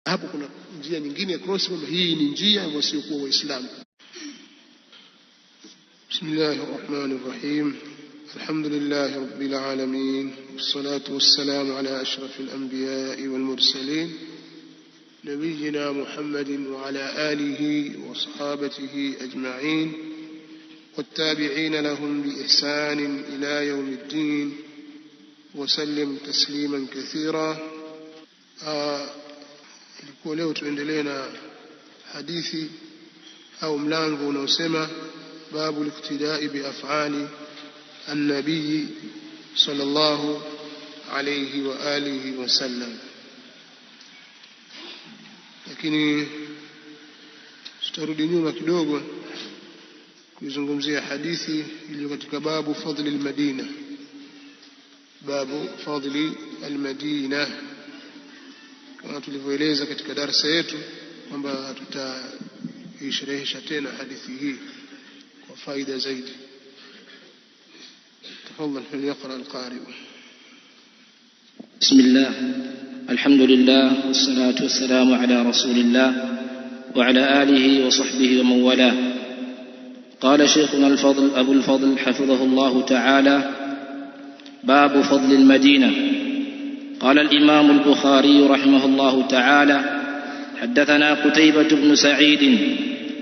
hapo kuna njia nyingine ya cross kwamba hii ni njia ya wasiokuwa waislamu. Bismillahir Rahmanir Rahim. Alhamdulillahi Rabbil Alamin, wassalatu wassalamu ala ashrafil anbiya'i wal mursalin nabiyyina Muhammadin wa ala alihi wa sahbatihi ajma'in والتابعين لهم بإحسان إلى يوم الدين وسلم تسليما كثيرا. leo tuendelee na hadithi au mlango unaosema babu al-iqtida'i bi af'ali an-nabiy sallallahu alayhi wa alihi wa sallam. Lakini tutarudi nyuma kidogo kuzungumzia hadithi iliyo katika babu fadli al-Madina, babu fadli al-Madina, kama tulivyoeleza katika darasa yetu kwamba tutaisherehesha tena hadithi hii kwa faida zaidi. تفضل فليقرأ القارئ. بسم الله، الحمد لله، والصلاة والسلام على رسول الله وعلى آله وصحبه ومن والاه. قال شيخنا الفضل أبو الفضل حفظه الله تعالى: باب فضل المدينة. قال الإمام البخاري رحمه الله تعالى: حدثنا قتيبة بن سعيد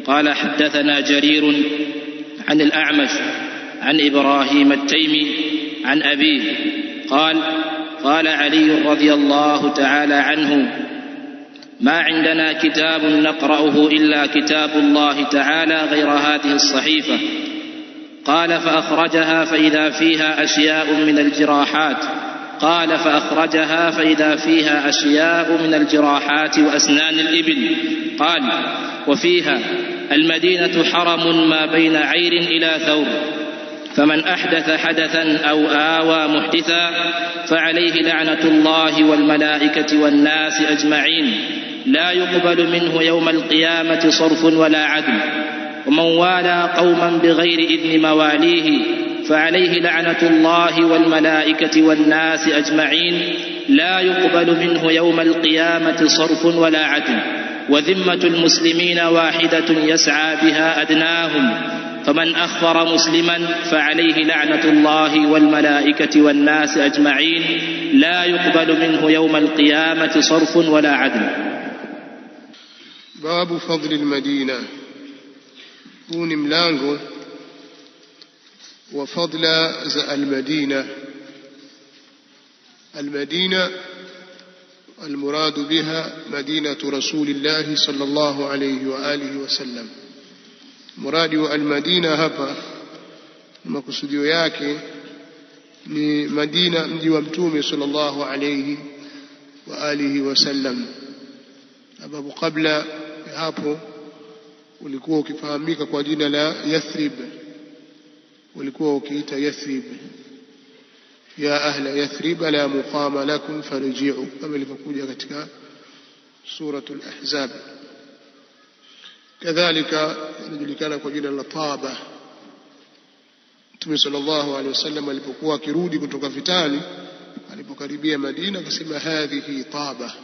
قال حدثنا جرير عن الأعمش عن إبراهيم التيمي عن أبيه قال: قال علي رضي الله تعالى عنه: ما عندنا كتاب نقرأه إلا كتاب الله تعالى غير هذه الصحيفة. قال: فأخرجها فإذا فيها أشياء من الجراحات. قال: فأخرجها فإذا فيها أشياء من الجراحات وأسنان الإبل. قال: وفيها: المدينة حرم ما بين عير إلى ثور، فمن أحدث حدثا أو آوى محدثا فعليه لعنة الله والملائكة والناس أجمعين، لا يقبل منه يوم القيامة صرف ولا عدل. ومن والى قوما بغير إذن مواليه فعليه لعنة الله والملائكة والناس أجمعين، لا يقبل منه يوم القيامة صرف ولا عدل. وذمة المسلمين واحدة يسعى بها أدناهم، فمن أخبر مسلما فعليه لعنة الله والملائكة والناس أجمعين، لا يقبل منه يوم القيامة صرف ولا عدل. باب فضل المدينة. هو ملango وفضل المدينة. المدينة المراد بها مدينة رسول الله صلى الله عليه وآله وسلم. مراد المدينة hapa makusudio yake ni Madina, mji wa Mtume sallallahu alayhi wa alihi wasallam, sababu kabla hapo ulikuwa ukifahamika kwa jina la Yathrib, ulikuwa ukiita Yathrib, ya ahla Yathrib la muqama lakum farji'u, kama ilivyokuja katika suratul Ahzab. kadhalika inajulikana kwa jina la Taba. Mtume sallallahu alaihi wasallam alipokuwa akirudi kutoka vitani, alipokaribia Madina akasema hadhihi Taba.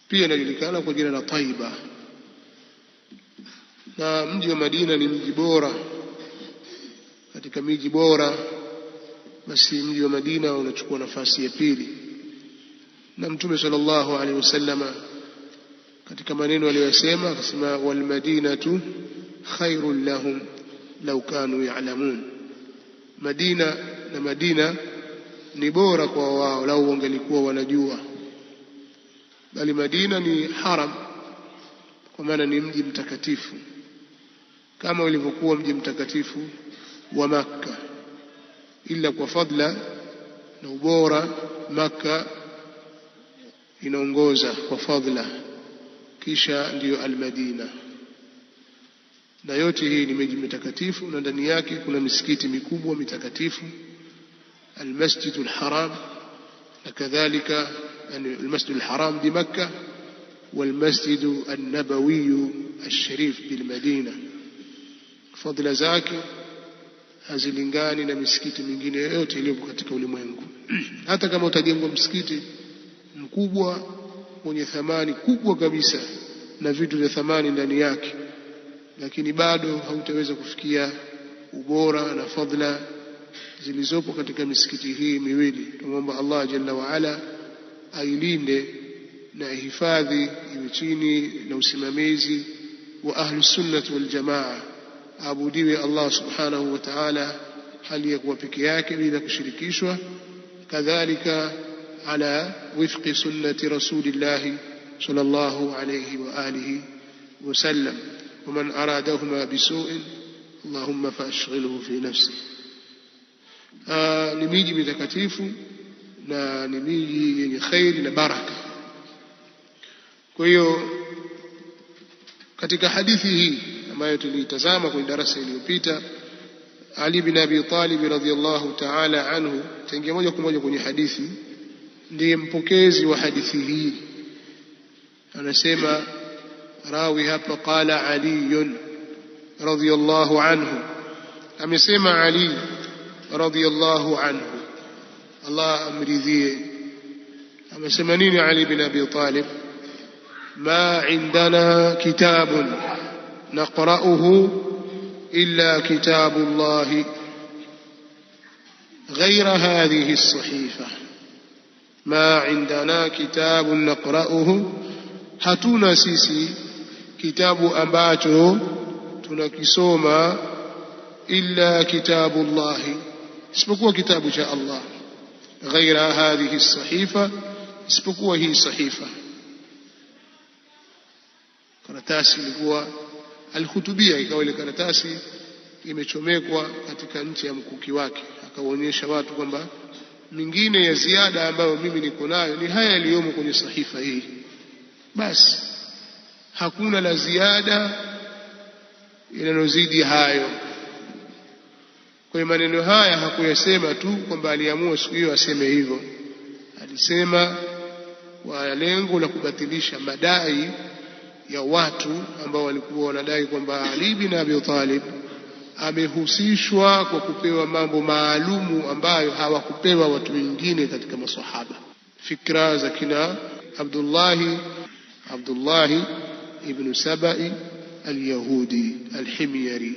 Pia inajulikana kwa jina la Taiba. Na mji wa Madina ni mji bora katika miji bora, basi mji wa Madina unachukua nafasi ya pili. Na Mtume sallallahu alaihi wasallam katika maneno aliyosema akasema wal madinatu khairul lahum law kanu ya'lamun. Madina na Madina ni bora kwa wao lau wangelikuwa wanajua. Bali Madina ni haram, kwa maana ni mji mtakatifu kama ulivyokuwa mji mtakatifu wa Makka, ila kwa fadla na ubora Makka inaongoza kwa fadla, kisha ndiyo al-Madina. Na yote hii ni miji mitakatifu, na ndani yake kuna misikiti mikubwa mitakatifu, al-Masjidul Haram, na kadhalika المسجد الحرام بمكة والمسجد النبوي الشريف بالمدينة. فضل zake hazilingani na misikiti mingine yote iliyo katika ulimwengu. Hata kama utajengwa msikiti mkubwa wenye thamani kubwa kabisa na vitu vya thamani ndani yake, lakini bado hautaweza kufikia ubora na fadhila zilizopo katika misikiti hii miwili. Tunaomba Allah jalla wa ala ailinde na ihifadhi iwe chini na usimamizi wa ahli sunnah wal jamaa, abudiwe Allah subhanahu wa ta'ala hali ya kuwa peke yake bila kushirikishwa, kadhalika ala wifqi sunnati rasulillah sallallahu alayhi wa alihi wa sallam. ومن أرادهما بسوء اللهم فأشغله في نفسه. ni miji mitakatifu na ni miji yenye khairi na baraka. Kwa hiyo katika hadithi hii ambayo tulitazama kwenye darasa iliyopita, Ali bin Abi Talib radhiyallahu ta'ala anhu, tengia moja kwa moja kwenye hadithi, ndiye mpokezi wa hadithi hii. Anasema rawi hapa, qala Ali radhiyallahu anhu, amesema Ali radhiyallahu anhu, Allah amridhie. Amesema nini Ali bin Abi Talib? ما عندنا كتاب نقرأه إلا كتاب الله غير هذه الصحيفة. ما عندنا كتاب نقرأه، hatuna sisi kitabu ambacho tunakisoma, illa kitabu Allah, isipokuwa kitabu cha Allah, ghaira hadhihi as-sahifa, isipokuwa hii sahifa. Karatasi ilikuwa alihutubia, ikawa ile karatasi imechomekwa katika nchi ya mkuki wake, akawaonyesha watu kwamba mingine ya ziada ambayo mimi niko nayo ni haya yaliyomo kwenye sahifa hii, basi hakuna la ziada linalozidi hayo. Kwa maneno haya hakuyasema tu kwamba aliamua siku hiyo aseme hivyo, alisema kwa lengo la kubatilisha madai ya watu ambao walikuwa wanadai kwamba Ali bin Abi Talib amehusishwa kwa kupewa mambo maalumu ambayo hawakupewa watu wengine katika masahaba. Fikra za kina Abdullah ibn Sabai al-Yahudi al-Himyari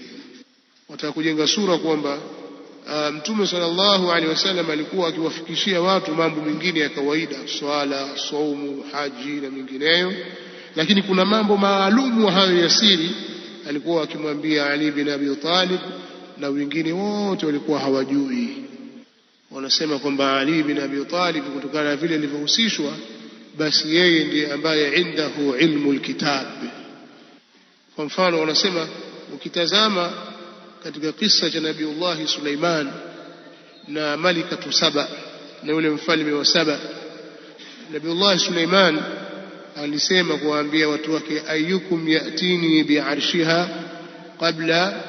wataka kujenga sura kwamba Mtume sallallahu alaihi wasallam alikuwa akiwafikishia watu mambo mengine ya kawaida, swala, saumu, haji na mengineyo, lakini kuna mambo maalumu hayo ya siri alikuwa akimwambia Ali bin Abi Talib, na wengine wote walikuwa hawajui. Wanasema kwamba Ali bin Abi Talib kutokana na vile alivyohusishwa, basi yeye ndiye ambaye indahu ilmu alkitab. Kwa mfano wanasema, ukitazama katika kisa cha Nabiiullah Suleiman na Malikatu Saba, na yule mfalme wa Saba, Nabiiullah Suleiman alisema kuwaambia watu wake, ayyukum yatini bi'arshiha qabla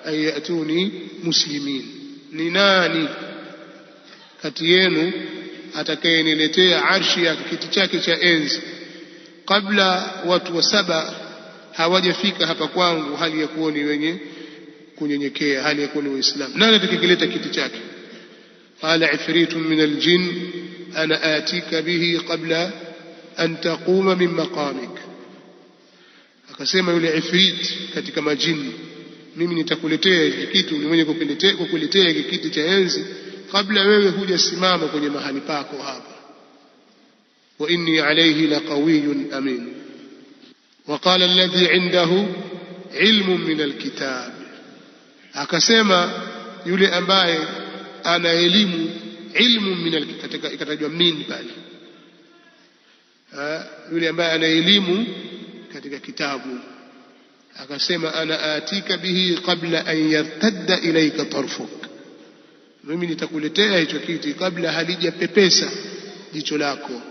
an yatuni muslimin, ni nani kati yenu atakayeniletea arshi ya kiti chake cha enzi kabla watu wa Saba hawajafika hapa kwangu hali ya kuwa ni wenye kunyenyekea, hali ya kuwa ni Waislamu. Nani atakayeleta kiti chake? Qala ifritun min aljin ana atika bihi qabla an taquma min maqamik, akasema yule ifrit katika majini, mimi nitakuletea hiki kitu, ni mwenye kukuletea hiki kiti cha enzi kabla wewe hujasimama kwenye mahali pako hapa. Wa inni alayhi laqawiyyun amin. وقال الذي عنده علم من الكتاب, akasema yule ambaye ana elimu, ilmu min alkitab, ikatajwa min pale, yule ambaye ana elimu katika kitabu, akasema ana atika bihi qabla an yartadda ilayka tarfuk, mimi nitakuletea hicho kiti kabla halijapepesa jicho lako.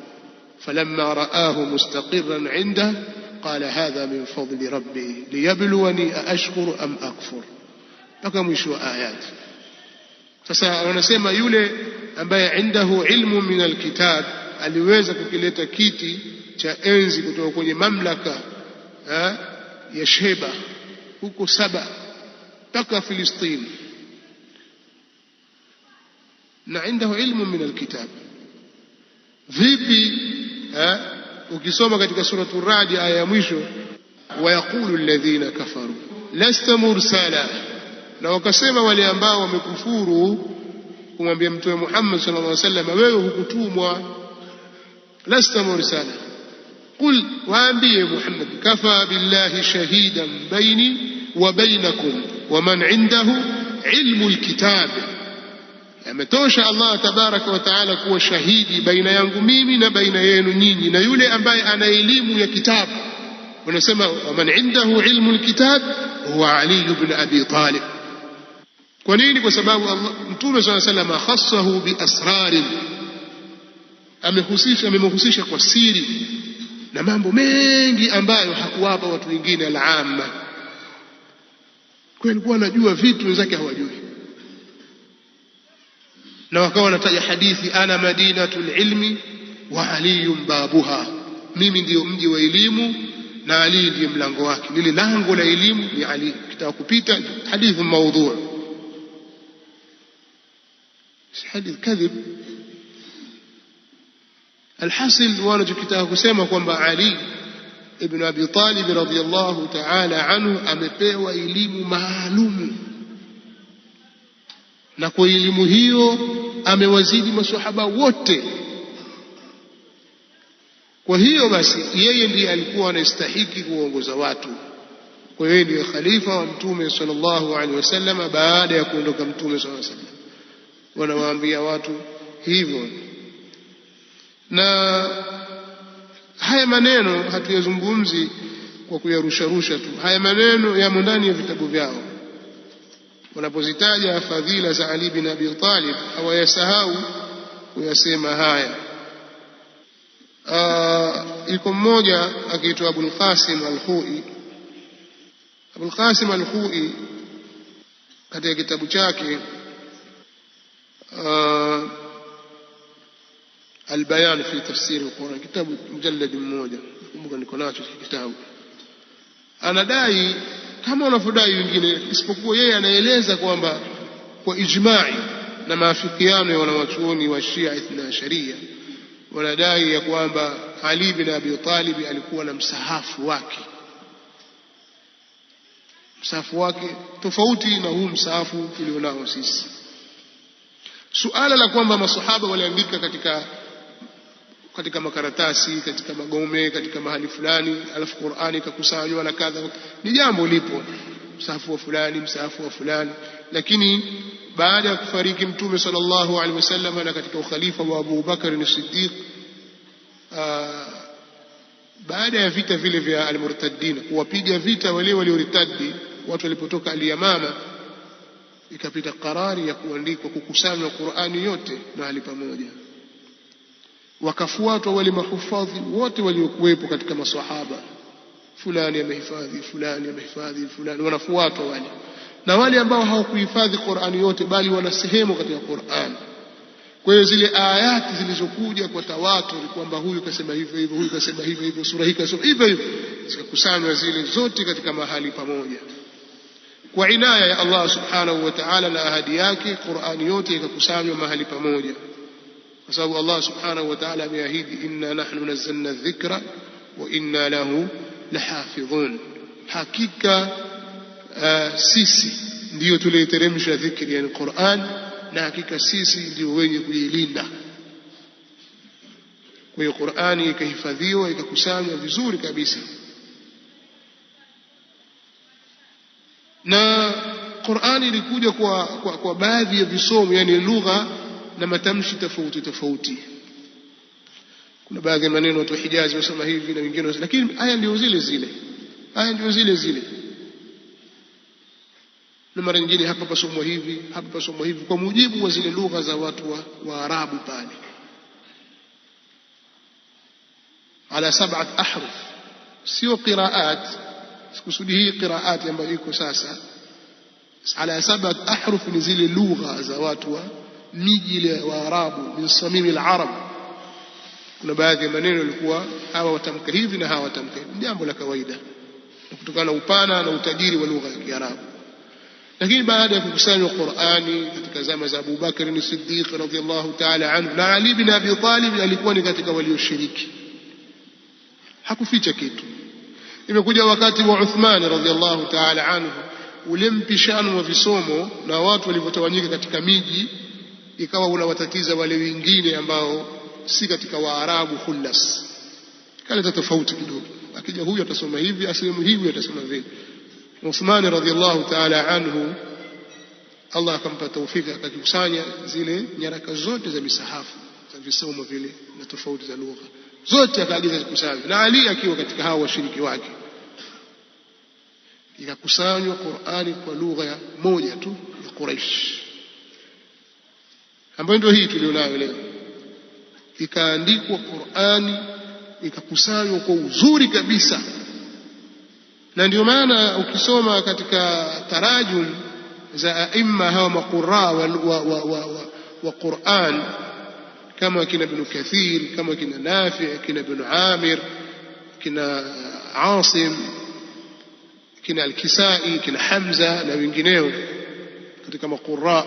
falamma raahu mustaqirran inda qala hadha min fadli rabbi liyabluwani aashkuru am akfur, mpaka mwisho wa ayat. Sasa wanasema yule ambaye indahu ilmu min alkitab aliweza kukileta kiti cha enzi kutoka kwenye mamlaka ya Sheba huko Saba mpaka Filistini, na indahu ilmu min alkitab. Vipi ukisoma katika suratul Ra'd aya ya mwisho, wayaqulu alladhina kafaru lasta mursala, na wakasema wale ambao wamekufuru kumwambia Mtume Muhammad sallallahu alaihi wasallam, wewe hukutumwa, lasta mursala. Qul, waambie Muhammad, kafa billahi shahidan baini wa bainakum wa man indahu ilmu alkitab, ametosha Allah tabaraka wa taala kuwa shahidi baina yangu mimi na baina yenu nyinyi na yule ambaye ana elimu ya kitabu. Wanasema wa man indahu ilmu alkitab huwa Ali ibn Abi Talib. Kwa nini? Kwa sababu Mtume sallallahu alayhi wasallam khassahu bi asrarin, amemhusisha kwa siri na mambo mengi ambayo hakuwapa watu wengine al-amma. Kwa hiyo anajua vitu wenzake hawajui, na wakawa wanataja hadithi, ana madinatul ilmi wa aliyun babuha, mimi ndio mji wa elimu na Ali ndiye mlango wake. Lile lango la elimu ni Ali, kitaka kupita hadithi maudhu', si hadithi kadhib. Alhasil, wanachokitaka kusema kwamba Ali ibn Abi Talib radhiyallahu ta'ala anhu amepewa elimu maalumu, na kwa elimu hiyo amewazidi maswahaba wote. Kwa hiyo basi yeye ndiye alikuwa anastahili kuongoza watu. Kwa hiyo ndiye khalifa wa Mtume sallallahu alaihi wasallam baada ya kuondoka Mtume sallallahu alaihi wasallam. Wanawaambia watu hivyo, na haya maneno hatuyazungumzi kwa kuyarusharusha tu. Haya maneno yamo ndani ya vitabu vyao. Wanapozitaja fadhila za Ali bin Abi Talib hawayasahau kuyasema haya. Iko mmoja akiitwa Abul Qasim al-Khu'i. Abul Qasim al-Khu'i katika kitabu chake Al-Bayan fi tafsir al-Quran, kitabu mujallad mmoja, kumbuka niko nacho kitabu, anadai kama wanavyodai wengine, isipokuwa yeye anaeleza kwamba kwa ijma'i na maafikiano ya wanawachuoni wa Shia Ithna Sharia, wanadai ya kwamba Ali bin Abi Talib alikuwa na msahafu wake. Msahafu wake tofauti na huu msahafu tulionao sisi. Suala la kwamba masahaba waliandika katika makaratasi, katika magome, katika mahali fulani, alafu Qur'ani ikakusanywa na kadha, ni jambo lipo, msahafu wa fulani, msahafu wa fulani. Lakini baada ya kufariki Mtume sallallahu alaihi wasallam na katika ukhalifa wa Abu Bakar as-Siddiq, baada ya vita vile vya al-Murtaddin, kuwapiga vita wale walioritadi, watu walipotoka al-Yamama, ikapita karari ya kuandikwa, kukusanywa Qur'ani yote mahali pamoja. Wakafuatwa wale mahufadhi wote waliokuwepo katika maswahaba, fulani amehifadhi, fulani amehifadhi, fulani, wanafuatwa wale. Na wale ambao hawakuhifadhi Qur'ani yote bali wana sehemu katika Qur'an. Kwa hiyo zile ayati zilizokuja kwa tawatur kwamba huyu kasema hivyo hivyo, huyu kasema hivyo hivyo, sura hii kasema hivyo hivyo, zikakusanywa zile zote katika mahali pamoja. Kwa inaya ya Allah subhanahu wa ta'ala na ahadi yake, Qur'ani yote ikakusanywa mahali pamoja, kwa sababu Allah subhanahu wa ta'ala ameahidi, inna nahnu nazzalna dhikra wa inna lahu lahafidhun, hakika sisi ndiyo tuliteremsha dhikri, yani Qur'an, na hakika sisi ndio wenye kuilinda. Kwa hiyo Qur'ani ikahifadhiwa, ikakusanywa vizuri kabisa. Na Qur'ani ilikuja kwa baadhi ya visomo, yani lugha na matamshi tofauti tofauti. Kuna baadhi ya maneno watu wa Hijazi wasema hivi na wengine, lakini aya ndio zile zile, aya ndio zile zile. Na mara nyingine hapa pasomwa hivi, hapa pasomwa hivi, kwa mujibu wa zile lugha za watu wa Arabu pale. Ala 7 ahruf, sio qiraat, sikusudi hii qiraat ambayo iko sasa. Ala 7 ahruf ni zile lugha za watu wa miji ile wa Arabu, min samimi al-arab. Kuna baadhi ya maneno yalikuwa hawa watamka hivi na hawa watamka hivi, jambo la kawaida kutokana na upana na utajiri wa lugha ya Kiarabu. Lakini baada ya kukusanywa Qur'ani katika zama za Abu Bakar as-Siddiq radhiyallahu ta'ala anhu, na Ali bin Abi Talib alikuwa ni katika walioshiriki, hakuficha kitu. Imekuja wakati wa Uthman radhiallahu ta'ala anhu, ule mpishano wa visomo na watu walivyotawanyika katika miji, ikawa unawatatiza wale wengine ambao si katika Waarabu khullas, kaleta tofauti kidogo. Akija huyu atasoma hivi, asilimu hivi, atasoma vile. Uthman radhiallahu ta'ala anhu, Allah akampa taufiki, akakusanya zile nyaraka zote za misahafu za visomo vile na tofauti za lugha zote, akaagiza zikusanywe, na Ali akiwa katika hao washiriki wake. Ikakusanywa Qur'ani kwa lugha moja tu ya Quraysh, ambayo ndio hii tulionayo leo. Ikaandikwa Qur'ani, ikakusanywa kwa uzuri kabisa. Na ndio maana ukisoma katika tarajum za aima hawa maqurra wa Qur'an, kama kina Ibn Kathir, kama kina Nafi', kina Ibn Amir, kina Asim, kina Al-Kisai, kina Hamza na wengineo katika maqurra,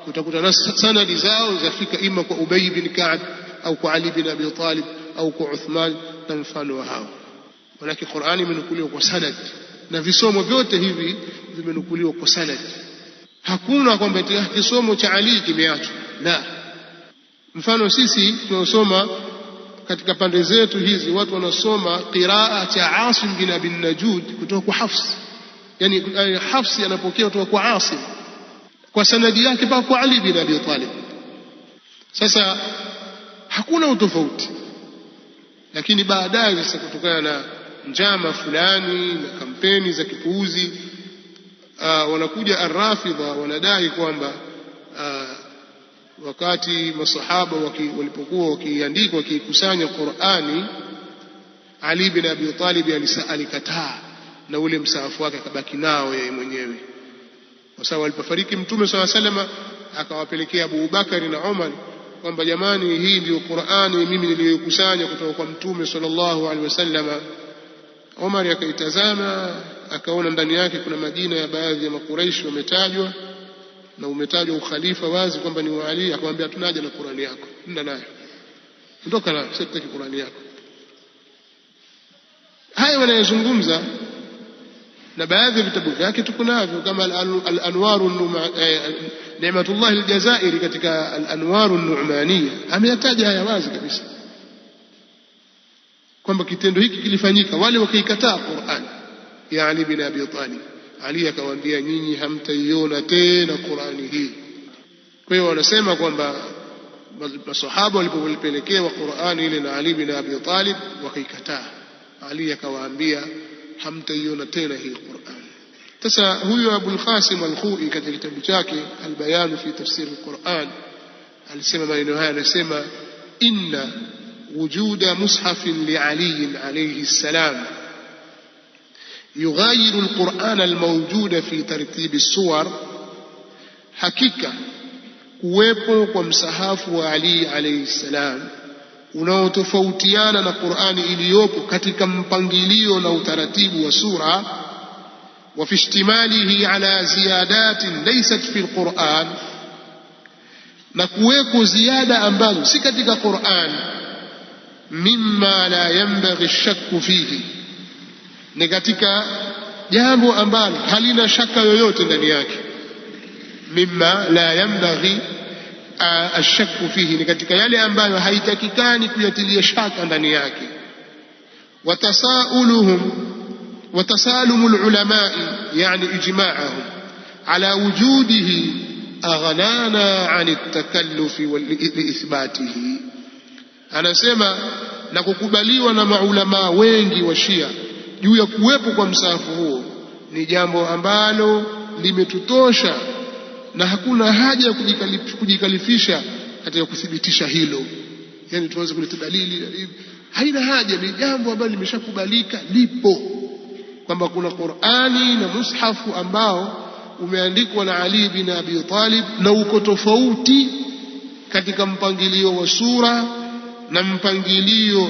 utakuta sanadi zao zafika ima kwa Ubay bin Ka'b au kwa Ali bin Abi Talib au kwa Uthman na mfano wa hao. Walaki Qur'ani imenukuliwa kwa sanad, na visomo vyote hivi vimenukuliwa kwa sanad. Hakuna kwamba kisomo cha Ali kimeachwa, la. Mfano sisi tunasoma katika pande zetu hizi, watu wanasoma qiraa cha Asim bin Abi Najud kutoka kwa Hafs, yani Hafs anapokea kutoka kwa Asim kwa sanadi yake mpaka kwa Ali bin Abi Talib. Sasa hakuna utofauti, lakini baadaye sasa kutokana na njama fulani na kampeni za kipuuzi, wanakuja Ar-Rafidha wanadai kwamba wakati masahaba walipokuwa wakiandika wakikusanya Qur'ani, Ali bin Abi Talib alikataa na ule msahafu wake akabaki nao yeye mwenyewe. Kwa sababu alipofariki Mtume sallallahu alaihi wasallam akawapelekea Abu Bakari na Umar kwamba jamani, hii ndio Qur'ani mimi niliyokusanya kutoka kwa Mtume sallallahu alaihi wasallam. Umar akaitazama akaona ndani yake kuna majina ya baadhi ya Makuraishi wametajwa, na umetajwa ukhalifa wazi kwamba ni wa Ali. Akamwambia tunaje na Qur'ani yako, nenda nayo, ondoka nayo, sitaki Qur'ani yako. Haya wanayozungumza, na baadhi ya vitabu vyake tuko navyo kama al-Anwaru Ni'matullah al-Jazairi katika al-Anwaru an-Nu'maniyya ameyataja haya wazi kabisa kwamba kitendo hiki kilifanyika. Wale wakaikataa Qur'an ya Ali bin Abi Talib, Ali akawaambia nyinyi hamtaiona tena Qur'ani hii. Kwa hiyo wanasema kwamba masahaba walipopelekewa Qur'ani ile na Ali bin Abi Talib wakaikataa, Ali akawaambia hamtaiona tena hii Qur'an. Sasa huyu Abul Qasim al-Khoi katika kitabu chake Al-Bayan fi Tafsir al-Qur'an alisema maneno haya, anasema inna wujuda mushafin li Ali alayhi salam yughayiru al-Qur'an al-mawjuda fi tartib as-suwar, hakika kuwepo kwa msahafu wa Ali alayhi salam unaotofautiana na Qur'ani iliyopo katika mpangilio na utaratibu wa sura, wa fi ihtimalihi ala ziyadatin laysat fi al-Qur'an, na kuweko ziada ambazo si katika Qur'an, mimma la yanbaghi ash-shakku fihi, ni katika jambo ambalo halina shaka yoyote ndani yake. Mimma la yanbaghi ashakku fihi, ni katika yale ambayo haitakikani kuyatilia shaka ndani yake. Watasalumu al-ulamai, yani ijma'ahum ala wujudihi aghnana an at-takallufi liithbatihi. Anasema na kukubaliwa na maulama wengi wa Shia juu ya kuwepo kwa msahafu huo ni jambo ambalo limetutosha na hakuna haja ya kujikalifisha katika kuthibitisha hilo. Yani tuanze kuleta dalili, haina haja, ni jambo ambalo limeshakubalika, lipo kwamba kuna Qur'ani na mushafu ambao umeandikwa na Ali bin Abi Talib na uko tofauti katika mpangilio wa sura na mpangilio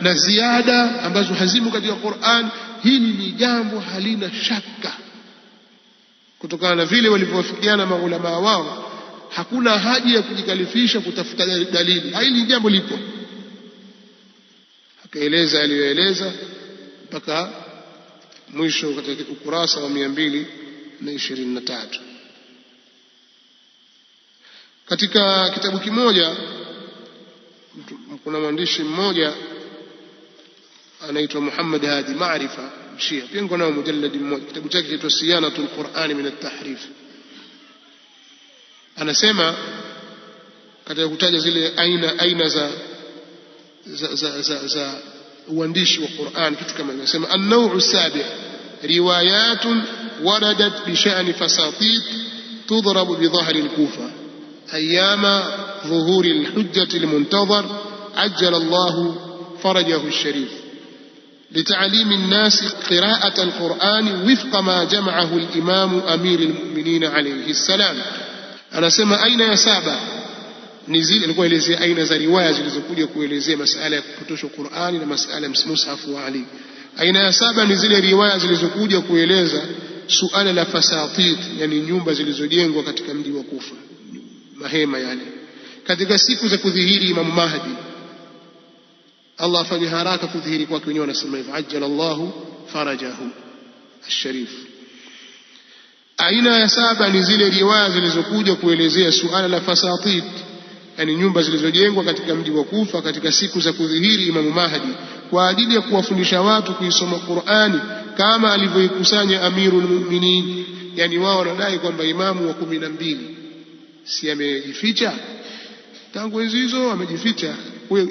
na ziada ambazo hazimu katika Qur'an. Hili ni jambo halina shaka kutokana na vile walivyowafikiana maulama wao. Hakuna haja ya kujikalifisha kutafuta dalili, hili jambo lipo. akaeleza aliyoeleza mpaka mwisho katika ukurasa wa 223. Katika kitabu kimoja kuna mwandishi mmoja anaitwa Muhammad Hadi Maarifa Shia, pia niko nao mujalladi mmoja, kitabu chake kinaitwa Siyanatul Qur'ani min at-Tahrif. Anasema katika kutaja zile aina za uandishi wa Qur'an, kitu kama anasema an-naw'u sabi' riwayatun waradat bi sha'ni fasatit tudrab bi dhahri al-Kufa ayyama ظهور الحجة المنتظر عجل الله فرجه الشريف لتعليم الناس قراءة القرآن وفق ما جمعه الإمام أمير المؤمنين عليه السلام. أنا سمع أين يسابع نزيل alikuwa elezea aina za riwaya zilizokuja kuelezea masala ya kupotosha Qur'ani na masala ya mushafu wa Ali. Aina ya saba ni zile riwaya zilizokuja kueleza suala la fasatit, yani nyumba zilizojengwa katika mji wa Kufa, mahema yale, katika siku za kudhihiri Imam Mahdi. Allah afanye haraka kudhihiri kwake, wenyewe wanasema hivyo, ajjala Allahu farajahu ash-sharif. Aina ya saba ni zile riwaya zilizokuja kuelezea suala la fasatit, yani nyumba zilizojengwa katika mji wa Kufa katika siku za kudhihiri Imam Mahdi, kwa ajili ya kuwafundisha watu kuisoma Qur'ani kama alivyoikusanya Amirul Mu'minin. Yani wao wanadai kwamba imamu wa 12 si amejificha tangu enzi hizo, amejificha.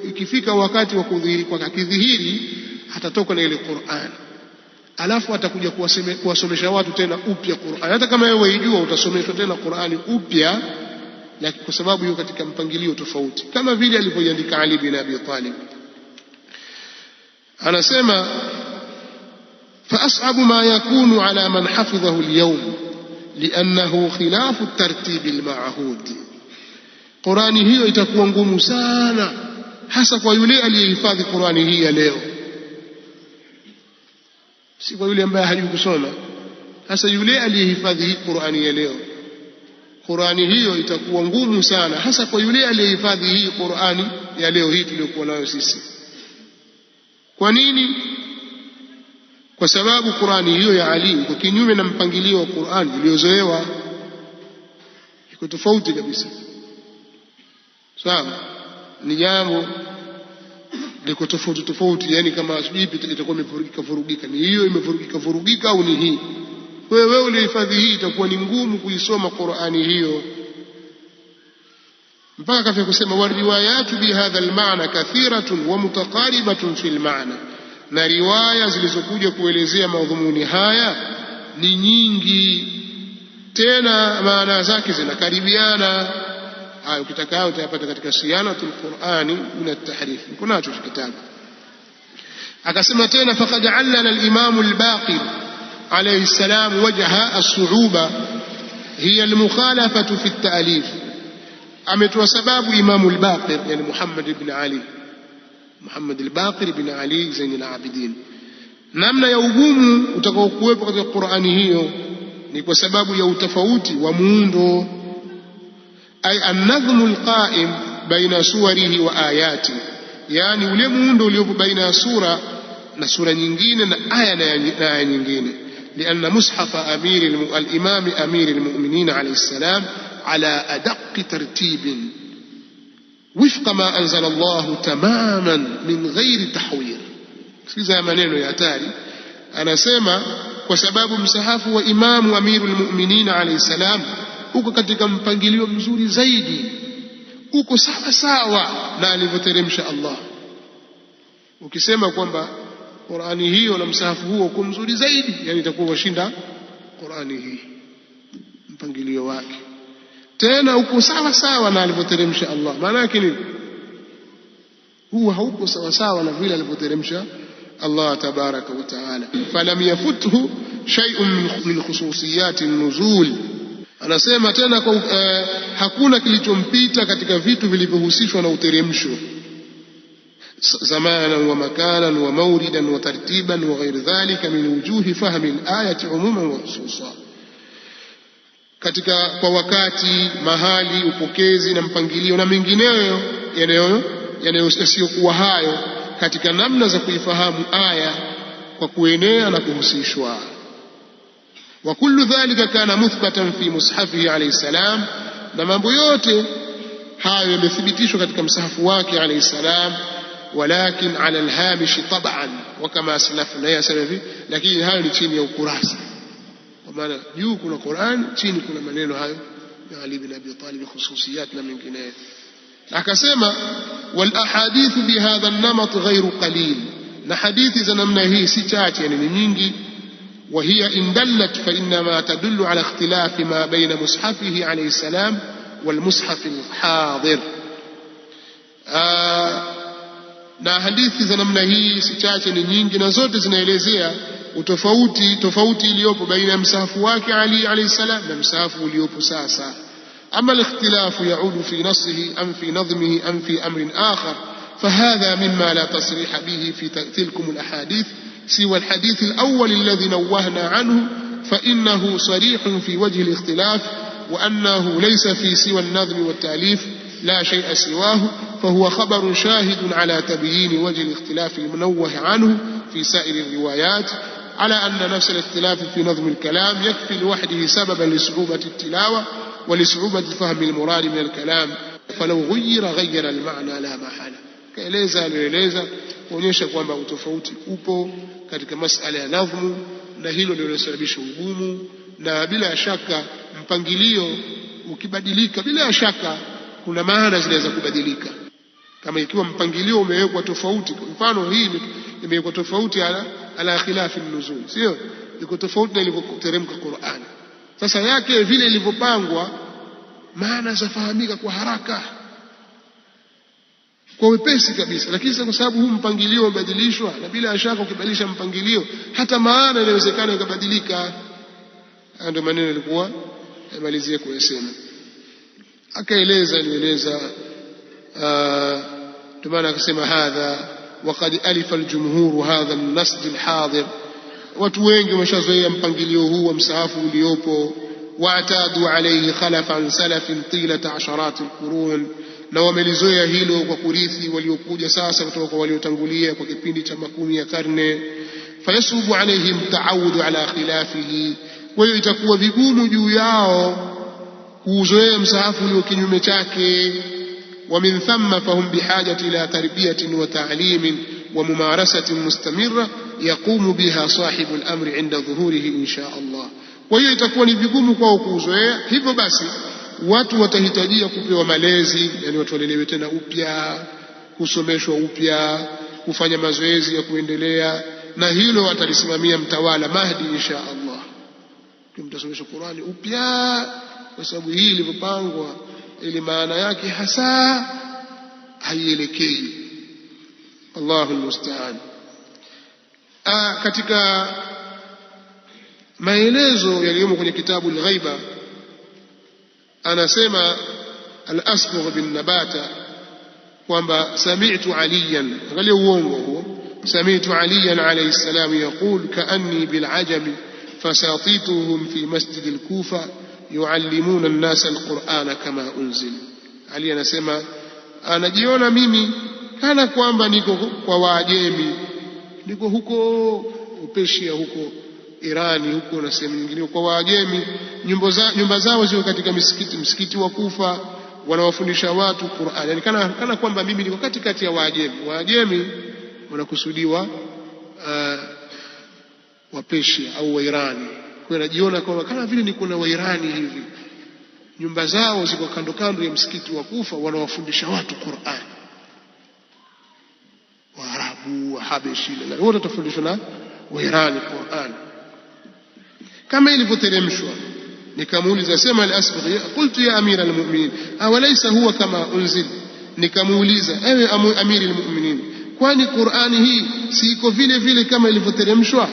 Ikifika wakati wa kudhihiri kwa kidhihiri, atatoka na ile Qur'an, alafu atakuja kuwasomesha watu tena upya Qur'an. Hata kama wewe waijua, utasomeshwa tena Qur'ani upya, lakini kwa sababu yuko katika mpangilio tofauti, kama vile alivyoandika Ali bin Abi Talib. Anasema fa as'abu ma yakunu ala man hafidhahu al-yawm li'annahu khilafu at-tartib al-ma'hud. Qur'ani hiyo itakuwa ngumu sana, hasa kwa yule aliyehifadhi Qur'ani hii ya leo, si kwa yule ambaye hajui kusoma. Hasa yule aliyehifadhi hii Qur'ani ya leo, Qur'ani hiyo itakuwa ngumu sana, hasa kwa yule aliyehifadhi hii Qur'ani ya leo hii tuliyokuwa nayo sisi. Kwa nini? Kwa sababu Qur'ani hiyo ya Ali iko kinyume na mpangilio wa Qur'ani iliyozoewa, iko tofauti kabisa. Sawa, ni jambo liko tofauti, yani kama ipi itakuwa imevurugika, ni hiyo imevurugika au ni hii? Wewe ulihifadhi hii, itakuwa ni ngumu kuisoma Qur'ani hiyo. Mpaka kafia kusema wa riwayatu bi hadha al-ma'na kathiratun wa mutaqaribatun fi al-ma'na, na riwaya zilizokuja kuelezea madhumuni haya ni nyingi, tena maana zake zinakaribiana. Hayo ukitaka utayapata katika Siyanatul Qur'ani min at-Tahrif, kunacho kitabu. Akasema tena faqad 'allala al-Imam al-Baqir alayhi salam wajha as-su'uba hiya al-mukhalafatu fi at-ta'lif. Ametoa sababu Imam al-Baqir, yani Muhammad al-Baqir ibn Ali Zain al-Abidin, namna ya ugumu utakaokuwepo katika Qur'ani hiyo ni kwa sababu ya utofauti wa muundo, ay an-nadhmu al-qa'im baina suwarihi wa ayati, yani ule muundo uliopo baina ya sura na sura nyingine na aya na aya nyingine. لأن مصحف الإمام أمير المؤمنين عليه السلام على أدق ترتيب وفق ما أنزل الله تماما من غير تحوير. سيزا maneno ya hatari. Anasema kwa sababu msahafu wa Imamu Amirul Mu'minin alayhi salam uko katika mpangilio mzuri zaidi, uko sawa sawa na alivyoteremsha Allah. Ukisema kwamba Qur'ani hiyo na msahafu huo uko mzuri zaidi, yani itakuwa washinda Qur'ani hii mpangilio wake, tena uko sawa sawa na alivyoteremsha Allah. Maana yake nini? Huo hauko sawa sawa na vile alivyoteremsha Allah tabaraka wa taala. Falam yafuthu shay'un min khususiyati an-nuzul. Anasema tena hakuna kilichompita katika vitu vilivyohusishwa na uteremsho, زمانا ومكانا وموردا وترتيبا وغير ذلك من وجوه فهم الآية عموما وخصوصا. katika kwa wakati, mahali, upokezi na mpangilio na mengineyo yanayosiokuwa hayo katika namna za kuifahamu aya kwa kuenea na kuhusishwa. Wa kullu dhalika kana muthbatan fi mushafihi alayhi salam, na mambo yote hayo yamethibitishwa katika msahafu wake alayhi salam. Walakin ala alhamish tab'an, wa kama aslafna ya salafi, lakini hayo ni chini ya ukurasa, kwa maana juu kuna Qur'an, chini kuna maneno hayo ya Ali bin Abi Talib, khususiyat na mengineyo. Akasema wal ahadith bi hadha an-namat ghayru qalil, na hadithi za namna hii si chache, yani ni nyingi. Wa hiya in dallat fa inma tadullu ala ikhtilafi ma baina mushafihi alayhi salam wal mushaf al-hadir. Na hadithi za namna hii si chache, ni nyingi, na zote zinaelezea tofauti iliyopo baina ya msahafu wake Ali alayhi salam na msahafu uliopo sasa. أما الاختلاف يعود في نصه أم في نظمه أم في أمر آخر فهذا مما لا تصريح به في تلكم الأحاديث سوى الحديث الأول الذي نوهنا عنه، فإنه صريح في وجه الاختلاف، وأنه ليس في سوى النظم والتأليف لا شيء سواه، فهو خبر شاهد على تبيين وجه الاختلاف المنوه عنه في سائر الروايات، على أن نفس الاختلاف في نظم الكلام يكفي لوحده سببا لصعوبة التلاوة ولصعوبة فهم المراد من الكلام، فلو غير المعنى لا محالة. Kaeleza kuonyesha kwamba utofauti upo katika masala ya nadhmu, na hilo ndio linasababisha ugumu. Na bila shaka mpangilio ukibadilika, bila shaka kuna maana zinaweza kubadilika. Kama ikiwa mpangilio umewekwa tofauti, kwa mfano hii imewekwa tofauti ala khilafi nuzul, sio iko tofauti na ilivyoteremka Qur'an. Sasa yake vile ilivyopangwa, maana zafahamika kwa haraka, kwa wepesi kabisa. Lakini kwa sababu huu mpangilio umebadilishwa, na bila shaka ukibadilisha mpangilio hata maana inawezekana ikabadilika. Ndio maneno yalikuwa yamalizia kuyasema. Akaeleza ndio maana akasema hadha waqad alifa aljumhur hadha an-nasd al-hadir, watu wengi wameshazoea mpangilio huu wa msahafu uliopo. Waatadu alayhi khalafan salafin tilata asharat alqurun, na wamelizoea hilo kwa kurithi waliokuja sasa kutoka kwa waliotangulia kwa kipindi cha makumi ya karne. Fayasubu alayhim taawudu ala khilafihi, kwa hiyo itakuwa vigumu juu yao kuzoea msahafu ulio kinyume chake. Wa min thumma fahum bihajati ila tarbiyatin wa ta'limin wa mumarasatin mustamirra yaqumu biha sahibu al-amri inda dhuhurihi insha Allah. Kwa hiyo itakuwa ni vigumu kwao kuzoea. Hivyo basi watu watahitajia kupewa malezi, yani watu walelewe tena upya, kusomeshwa upya, kufanya mazoezi ya kuendelea, na hilo atalisimamia mtawala Mahdi insha Allah. Mtasomeshwa Qur'ani upya, kwa sababu hii ilivyopangwa ili maana yake hasa haielekei. Allahu musta'an. Katika maelezo yaliyomo kwenye kitabu al-Ghaiba anasema al-Asbagh bin Nabata kwamba sami'tu Aliyan, angalia uongo huo, sami'tu Aliyan alayhi salam yaqul ka'anni bil ajami fasatituhum fi masjid al-Kufa yuallimuna an-nasa al-Qur'ana kama unzil. Ali anasema anajiona mimi kana kwamba niko kwa Waajemi, niko huko Upeshia, huko Irani, huko na sehemu nyingine kwa Waajemi, nyumba zao ziko katika msikiti wa Kufa, wanawafundisha watu Qur'an. Yani kana kwamba mimi niko katikati ya Waajemi. Waajemi wanakusudiwa Wapeshia au Wairani. Kwa najiona kama vile niko na Wairani hivi, nyumba zao ziko kando kando ya msikiti wa Kufa, wanawafundisha watu Qur'an. Waarabu, Wahabeshi, na wote watafundishwa na Wairani Qur'an kama ilivyoteremshwa. Nikamuuliza, sema al-Asbaghi, qultu ya amira al-mu'minin awalaysa huwa kama unzil, nikamuuliza ewe amiri al-mu'minin, kwani Qur'ani hii si iko vile vile kama ilivyoteremshwa?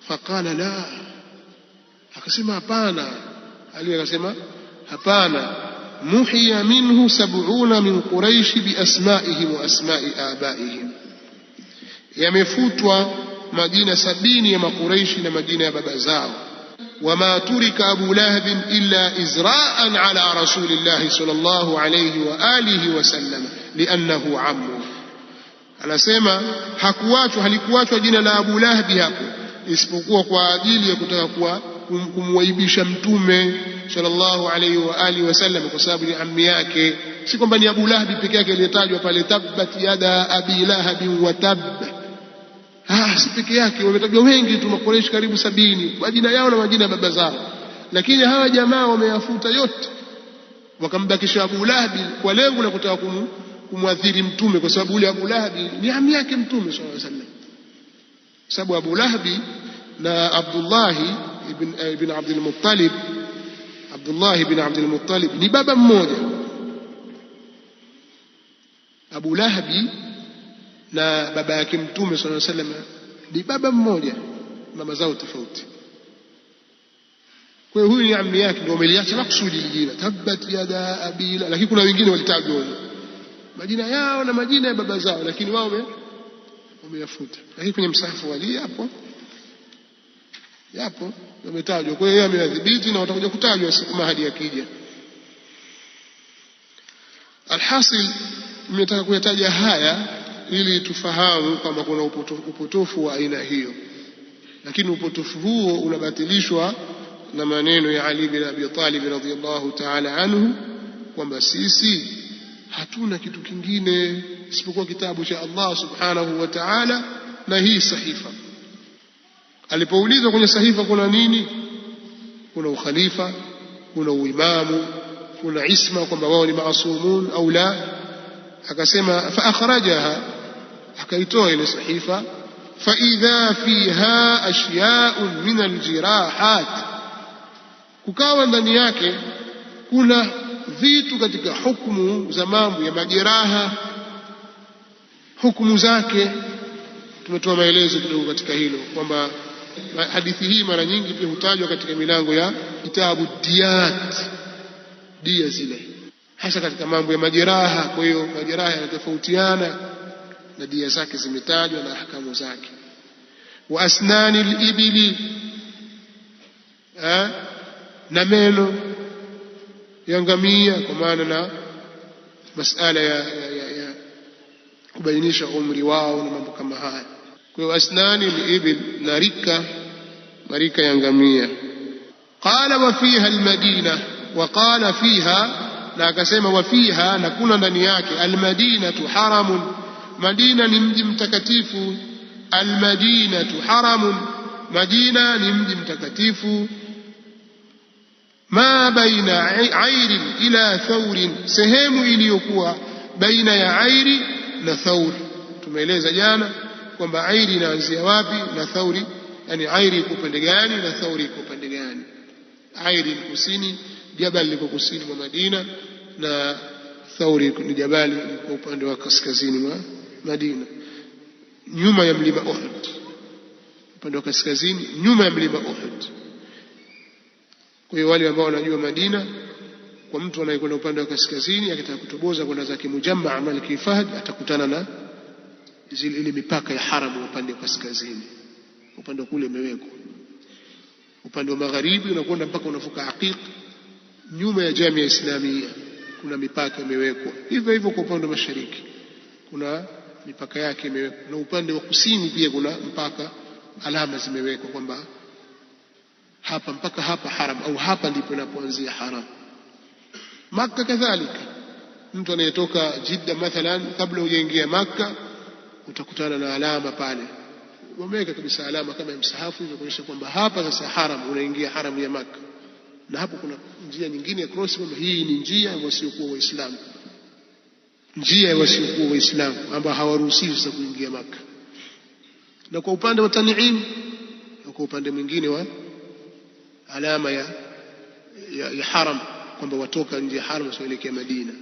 Faqala la, akasema hapana. Ali akasema hapana, muhiya minhu 70 min Quraish bi asma'ihim wa asma'i abaihim, yamefutwa majina 70 ya Makuraishi na majina ya baba zao. Wama turika Abu Lahab illa izra'an ala Rasulillah sallallahu alayhi wa alihi wa sallam li'annahu ammu, Anasema halikuachwa jina la Abu Lahabi hapo isipokuwa kwa ajili ya kutaka kumwaibisha Mtume sallallahu alaihi wa alihi wasallam, kwa sababu ni ammi yake. Si kwamba ni Abu Lahabi peke yake aliyetajwa pale, tabbat yada abi lahabin wa tab. Si peke yake, wametajwa wengi tu, Makureishi karibu 70 majina yao na majina ya baba zao, lakini hawa jamaa wameyafuta yote, wakambakisha Abu Lahabi kwa lengo la kutaka kumwadhiri Mtume, kwa sababu yule Abu Lahabi ni ammi yake Mtume sallallahu alaihi wasallam. Sababu Abu Lahabi na Abdullah ibn Abdul Muttalib ni baba mmoja. Abu Lahabi na baba yake Mtume sallallahu alaihi wasallam ni baba mmoja, mama zao tofauti. Kwa hiyo huyu ni ammi yake, ndio wameliacha maksudi jina tabbat yada abila, lakini kuna wengine walitajwa majina yao na majina ya baba zao, lakini wao wameyafuta. Lakini kwenye msahafu wali yapo wametajwa. Kwa hiyo yeye ameyadhibiti na watakuja kutajwa siku mahadi akija. Alhasil, nimetaka kuyataja haya ili tufahamu kama kuna upotofu wa aina hiyo, lakini upotofu huo unabatilishwa na maneno ya Ali bin Abi Talib radhiyallahu ta'ala anhu kwamba sisi hatuna kitu kingine isipokuwa kitabu cha Allah subhanahu wa ta'ala na hii sahifa. Alipoulizwa kwenye sahifa kuna nini, kuna ukhalifa, kuna uimamu, kuna isma, kwamba wao ni maasumun au la, akasema fa akhrajaha, akaitoa ile sahifa, fa idha fiha ashya'un min aljirahat, kukawa ndani yake kuna vitu katika hukumu za mambo ya majeraha, hukumu zake. Tumetoa maelezo kidogo katika hilo kwamba hadithi hii mara nyingi pia hutajwa katika milango ya kitabu diyat, dia zile, hasa katika mambo ya majeraha. Kwa hiyo majeraha yanatofautiana na dia zake zimetajwa na ahkamu zake. Wa asnani al-ibli, na meno ya ngamia, kwa maana na masala ya kubainisha umri wao na mambo kama haya. Kwa hiyo asnani al-ibil, na marika ya ngamia. Qala wa fiha al-madina, wa qala fiha, na akasema wa fiha, na kuna ndani yake, al-madinatu haramun, Madina ni mji mtakatifu. Al-madinatu haramun, Madina ni mji mtakatifu. Ma baina Airi ila Thawrin, sehemu iliyokuwa baina ya Airi na Thawr. Tumeeleza jana kwamba Airi inaanzia wapi na Thawri, yani Airi iko upande gani na Thawri iko upande gani. Airi ni kusini, jabal liko kusini mwa Madina, na Thawri ni jabali liko upande wa kaskazini mwa Madina, nyuma ya mlima Uhud, upande wa kaskazini nyuma ya mlima Uhud. Kwa hiyo wale ambao wanajua Madina, kwa mtu anayekwenda upande wa kaskazini akitaka kutoboza kwenda zake Mujammaa Malik Fahd, atakutana na ile mipaka ya haramu upande wa kaskazini. Upande wa kule imewekwa, upande wa magharibi unakwenda mpaka unavuka Aqiq, nyuma ya Jamia Islamia kuna mipaka imewekwa. Hivyo hivyo kwa upande wa mashariki kuna mipaka yake imewekwa, na upande wa kusini pia kuna mpaka, alama zimewekwa kwamba hapa mpaka hapa haram, au hapa ndipo inapoanzia haram. Makka kadhalika, mtu anayetoka Jidda mathalan, kabla hujaingia Makka utakutana na alama pale, wameweka kabisa alama kama ya msahafu hivyo kuonyesha kwamba hapa sasa haram, unaingia haramu ya Makka. Na hapo kuna njia nyingine ya cross, kwamba hii ni njia ya wasiokuwa Waislamu, njia ya wasiokuwa Waislamu ambao hawaruhusiwi sasa kuingia Makka. Na kwa upande wa Tan'im, na kwa upande mwingine wa alama ya haram, kwamba watoka nje ya haram kuelekea Madina.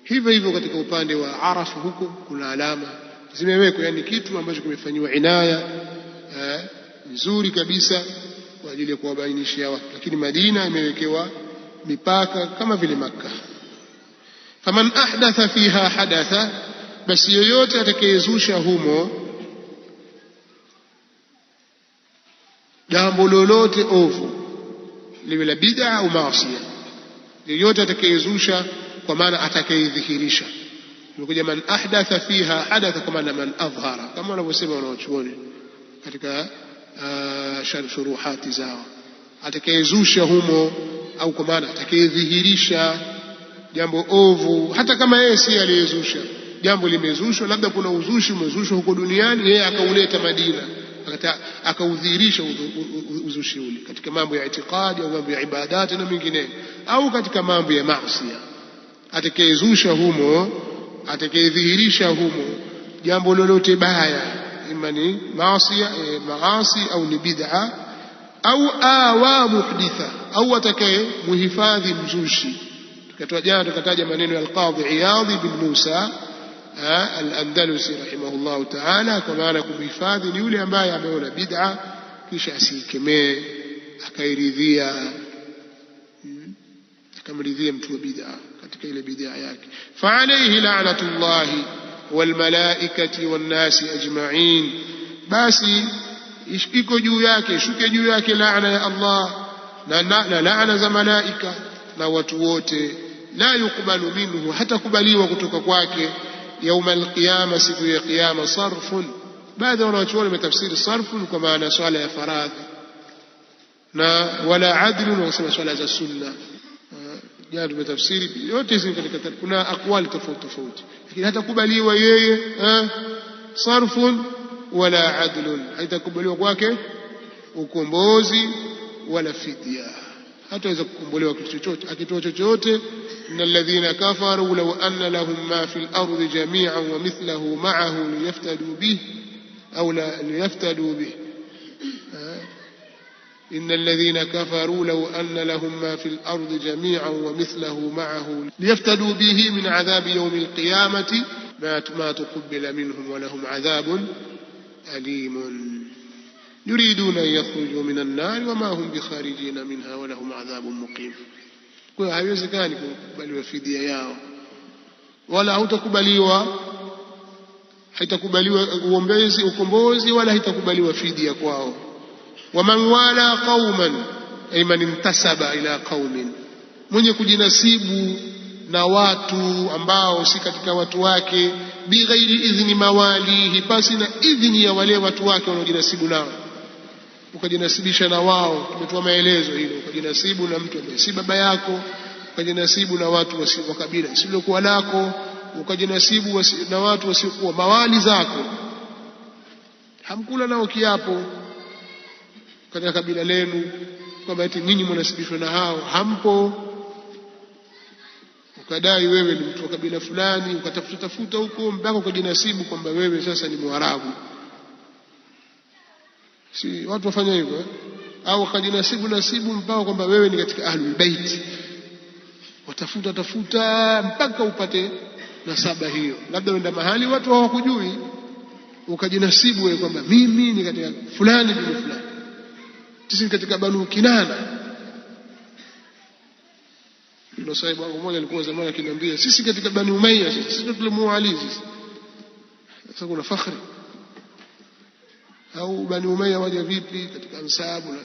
Hivyo hivyo katika upande wa Arafa huko kuna alama zimewekwa, yani kitu ambacho kimefanywa inaya nzuri kabisa kwa ajili ya kuwabainishia watu. Lakini Madina imewekewa mipaka kama vile Makka. Faman ahdatha fiha hadatha, basi yoyote atakayezusha humo jambo lolote ovu, liwe la bid'a au maasiya, yoyote atakayezusha, kwa maana atakayedhihirisha, imekuja man ahdatha fiha hadatha, kama na man adhhara, kama wanavyosema wanaochuoni katika shuruhati zao, atakayezusha humo, au kwa maana atakayedhihirisha jambo ovu, hata kama yeye si aliyezusha jambo, limezushwa, labda kuna uzushi umezushwa huko duniani, yeye akauleta Madina, akaudhihirisha uzushi ule katika mambo ya itikadi au mambo ya ibadati na mengineyo, au katika mambo ya maasi. Atakayezusha humo, atakayedhihirisha humo jambo lolote baya, ima ni maasi au ni bid'a, au awa muhditha, au atakayemuhifadhi mzushi. Tukataja maneno ya al-Qadhi Iyadh bin Musa al-Andalusi rahimahullahu ta'ala, kwa maana kumhifadhi ni yule ambaye ameona bid'a kisha asiikemee, akairidhia, akamridhia mtu wa bid'a katika ile bid'a yake. Fa alayhi la'natullahi wal malaikati wan nasi ajma'in, basi iko juu yake, ishuke juu yake laana ya Allah na laana za malaika na watu wote. La yuqbalu minhu, hata kubaliwa kutoka kwake يوم القيامة, siku ya kiyama. Sarfun, baadhi ya wanachuoni wametafsiri sarfun kwa maana swala ya faradhi, na wala adlun wasema swala za sunna. Jana tumetafsiri yote hizi katika, kuna akwali tofauti tofauti, lakini hatakubaliwa yeye sarfun wala adlun, haitakubaliwa kwake ukombozi wala fidya, hataweza kukombolewa kitu chochote, akitoa chochote. إن الذين كفروا لو أن لهم ما في الأرض جميعا ومثله معه ليفتدوا به أو ليفتدوا به. إن الذين كفروا لو أن لهم ما في الأرض جميعا ومثله معه ليفتدوا به من عذاب يوم القيامة ما تقبل منهم ولهم عذاب أليم. يريدون أن يخرجوا من النار وما هم بخارجين منها ولهم عذاب مقيم. Kwa hiyo haiwezekani kukubaliwa fidia yao, wala haitakubaliwa ukombozi, wala haitakubaliwa fidia kwao. Waman wala qauman ay man intasaba ila qaumin, mwenye kujinasibu na watu ambao si katika watu wake, bighairi idhni mawalihi, pasi na idhni ya wale watu wake wanaojinasibu nao, ukajinasibisha na wao. Tumetoa maelezo hilo, ukajinasibu na mtu ambaye si baba yako, ukajinasibu na watu wa kabila isilokuwa lako, ukajinasibu na watu wasiokuwa mawali zako, hamkula nao kiapo katika kabila lenu kwamba eti ninyi mnasibishwa na hao, hampo. Ukadai wewe ni mtu wa kabila fulani, ukatafuta huko mpaka ukajinasibu kwamba wewe sasa ni Mwarabu. Si watu wafanya hivyo au wakajinasibu mpaka kwamba wewe ni katika ahlul bait, watafuta mpaka upate nasaba hiyo. Labda wenda mahali watu hawakujui, ukajinasibu wewe kwamba mimi ni katika fulani bin fulani, sisi katika Banu Kinana. Ndio sahibu wangu mmoja alikuwa zamani akiniambia sisi katika Bani Umayya, sisi tulimuoa Ali. Sasa kuna fakhri au Bani Umayya waje vipi katika ansabu,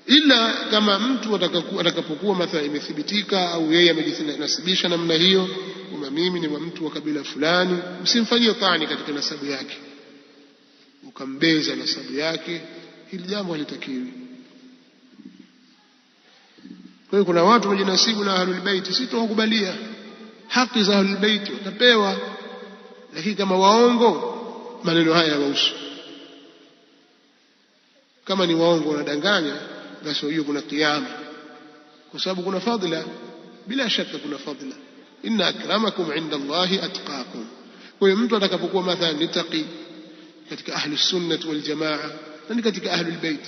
ila kama mtu atakapokuwa mathalan imethibitika au yeye amejinasibisha namna hiyo kwamba mimi ni mtu wa kabila fulani, msimfanyie taani katika nasabu yake, ukambeza nasabu yake, hili jambo halitakiwi. Kwa hiyo kuna watu wajinasibu na ahlul bait, sisi tuwakubalia haki za ahlul bait, watapewa, lakini kama waongo maneno haya yawahusu. Kama ni waongo wanadanganya, basi hiyo kuna kiyama, kwa sababu kuna fadhila, bila shaka kuna fadhila. Inna akramakum inda Allahi atqakum. Kwa hiyo mtu atakapokuwa mathalan ni taqi katika ahli sunnah wal jamaa na ni katika ahlul bait,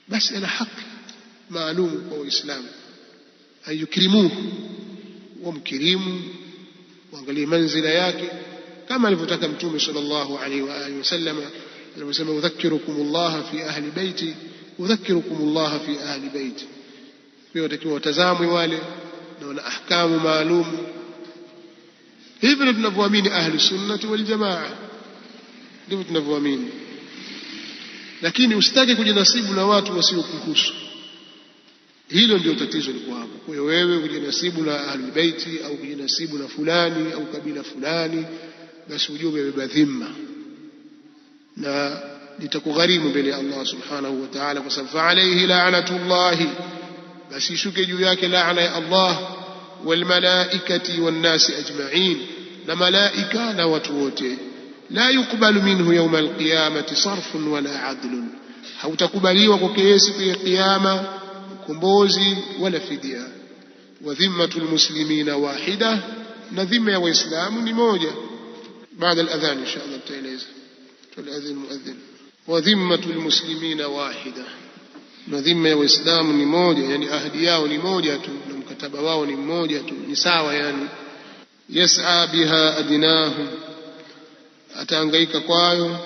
basi ana haki maalum kwa Uislamu, ayukrimuhu, wamkirimu, waangalie manzila yake kama alivyotaka Mtume sallallahu alaihi wa alihi wasallam aliposema udhakirukumullah fi ahli baiti udhakirukumullah fi ahli baiti. Kwa hiyo watakiwa watazamwe wale na wana ahkamu maalum. Hivi ndivyo tunavyoamini ahli sunnati wal jamaa, ndivyo tunavyoamini. Lakini usitake kujinasibu na watu wasiokuhusu, Hilo ndio tatizo liko hapo. Kwa hiyo wewe kujinasibu na ahlul baiti au kujinasibu na fulani au kabila fulani, basi ujue umebeba dhima na litakugharimu mbele ya Allah subhanahu wa ta'ala, kwa sababu alayhi la'natullahi, basi ishuke juu yake laana ya Allah, wal malaikati wan nasi ajma'in, na malaika na watu wote. La yuqbalu minhu yawm alqiyamati sarfun wala adlun, hautakubaliwa kwake siku ya kiyama ukombozi wala fidia. Wa dhimmatul muslimina wahida, na dhima ya waislamu ni moja. Baada al-adhan inshallah tutaeleza tuadhin muadhin. Wa dhimmatul muslimina wahida, na dhima ya waislamu ni moja, yani ahadi yao ni moja tu na mkataba wao ni mmoja tu, ni sawa. Yani yas'a biha adnahum, atahangaika kwayo,